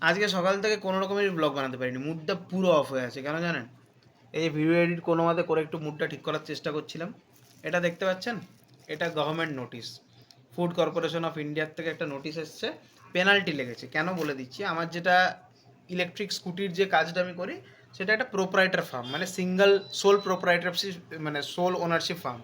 আজকে সকাল থেকে কোনো রকমের ব্লগ বানাতে পারিনি, মুডটা পুরো অফ হয়ে আছে। কেন জানেন? এই যে ভিডিও এডিট কোনো মতে করে একটু মুডটা ঠিক করার চেষ্টা করছিলাম। এটা দেখতে পাচ্ছেন, এটা government notice, food corporation of ইন্ডিয়ার থেকে একটা নোটিশ এসছে, পেনাল্টি লেগেছে। কেন বলে দিচ্ছি। আমার যেটা ইলেকট্রিক স্কুটির যে কাজটা আমি করি, সেটা একটা প্রোপ্রাইটার ফার্ম, মানে সিঙ্গেল সোল প্রোপ্রাইটারশিপ, মানে সোল ওনারশিপ ফার্ম।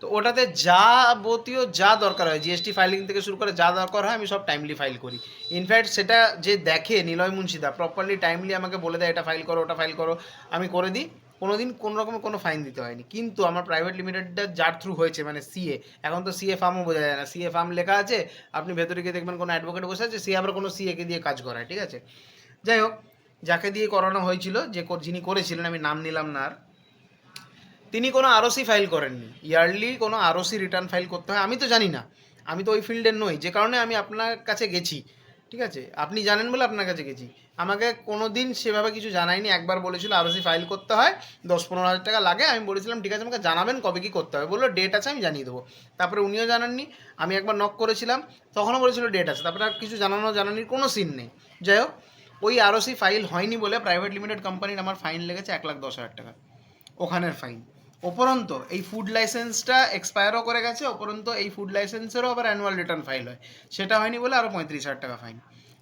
তো ওটাতে যাবতীয় যা দরকার হয়, জিএসটি ফাইলিং থেকে শুরু করে যা দরকার হয়, আমি সব টাইমলি ফাইল করি। ইনফ্যাক্ট সেটা যে দেখে নিলয় মুন্সিদা প্রপারলি টাইমলি আমাকে বলে দেয় এটা ফাইল করো, ওটা ফাইল করো, আমি করে দিই। কোনোদিন কোনো রকমের কোনো ফাইন দিতে হয়নি। কিন্তু আমার প্রাইভেট লিমিটেডটা যার থ্রু হয়েছে, মানে সিএ, এখন তো সিএ ফার্মও বোঝা যায় না, সিএ ফার্ম লেখা আছে, আপনি ভেতরে গিয়ে দেখবেন কোনো অ্যাডভোকেট বসে আছে, সে আবার কোনো সিএকে দিয়ে কাজ করায়, ঠিক আছে। যাই হোক, যাকে দিয়ে করানো হয়েছিল, যিনি করেছিলেন, আমি নাম নিলাম না আর, তিনি কোনো আরওসি ফাইল করেননি। ইয়ারলি কোনো আরওসি রিটার্ন ফাইল করতে হয়, আমি তো জানি না, আমি তো ওই ফিল্ডের নই, যে কারণে আমি আপনার কাছে গেছি, ঠিক আছে। আপনি জানেন বলে আপনার কাছে গেছি। আমাকে কোনো দিন সেভাবে কিছু জানায়নি। একবার বলেছিল আরওসি ফাইল করতে হয়, 10-15 হাজার টাকা লাগে। আমি বলেছিলাম ঠিক আছে, আমাকে জানাবেন কবে কী করতে হবে। বললো ডেট আছে, আমি জানিয়ে দেবো। তারপরে উনিও জানাননি। আমি একবার নক করেছিলাম, তখনও বলেছিল ডেট আছে। তারপরে আর কিছু জানানির কোনো সিন নেই। যাই হোক, ওই আরওসি ফাইল হয়নি বলে প্রাইভেট লিমিটেড কোম্পানির আমার ফাইন লেগেছে 1,10,000 টাকা, ওখানের ফাইন। উপরন্ত এই ফুড লাইসেন্সটা এক্সপায়ারও করে গেছে, উপরন্ত এই ফুড লাইসেন্সেরও আবার অ্যানুয়াল রিটার্ন ফাইল হয়, সেটা হয়নি বলে আরও 35,000 টাকা ফাইন।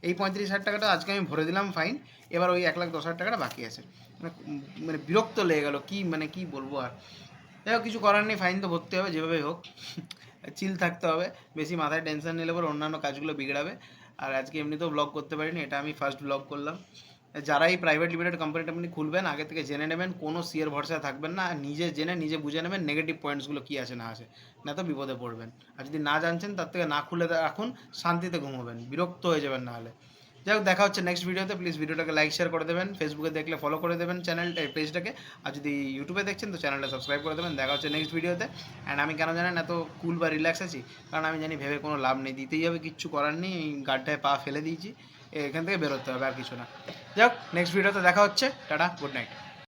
এই 35,000 টাকাটা আজকে আমি ভরে দিলাম ফাইন। এবার ওই 1,10,000 টাকাটা বাকি আছে। মানে বিরক্ত লেগে গেল, কি মানে কি বলবো আর। যাই হোক, কিছু করার নেই, ফাইন তো ভরতে হবে যেভাবেই হোক। চিল থাকতে হবে, বেশি মাথায় টেনশন নিলে পরে অন্যান্য কাজগুলো বিগড়াবে। আর আজকে এমনিতেও ব্লগ করতে পারিনি, এটা আমি ফার্স্ট ব্লগ করলাম। যারা এই প্রাইভেট লিমিটেড কোম্পানি টাম্পানি খুলবেন, আগে থেকে জেনে নেবেন, কোনো সিএর ভরসায় থাকবেন না, নিজে জেনে নিজে বুঝে নেবেন নেগেটিভ পয়েন্টসগুলো কী আছে না আছে, না তো বিপদে পড়বেন। আর যদি না জানছেন, তার থেকে না খুলে রাখুন, শান্তিতে ঘুমোবেন, বিরক্ত হয়ে যাবেন না হলে। যাই হোক, দেখা হচ্ছে নেক্সট ভিডিওতে। প্লিজ ভিডিওটাকে লাইক শেয়ার করে দেবেন, ফেসবুকে দেখলে ফলো করে দেবেন পেজটাকে, আর যদি ইউটিউবে দেখছেন তো চ্যানেলটা সাবস্ক্রাইব করে দেবেন। দেখা হচ্ছে নেক্সট ভিডিওতে। অ্যান্ড আমি কেন জানেন এত কুল বা রিল্যাক্স আছি, কারণ আমি জানি ভেবে কোনো লাভ নেই, দিতেই হবে, কিচ্ছু করার নেই, গাড্ডায় পা ফেলে দিয়েছি, এখান থেকে বেরোতে হবে, আর কিছু না। যাই হোক, নেক্সট ভিডিওতে দেখা হচ্ছে। Tata, good night.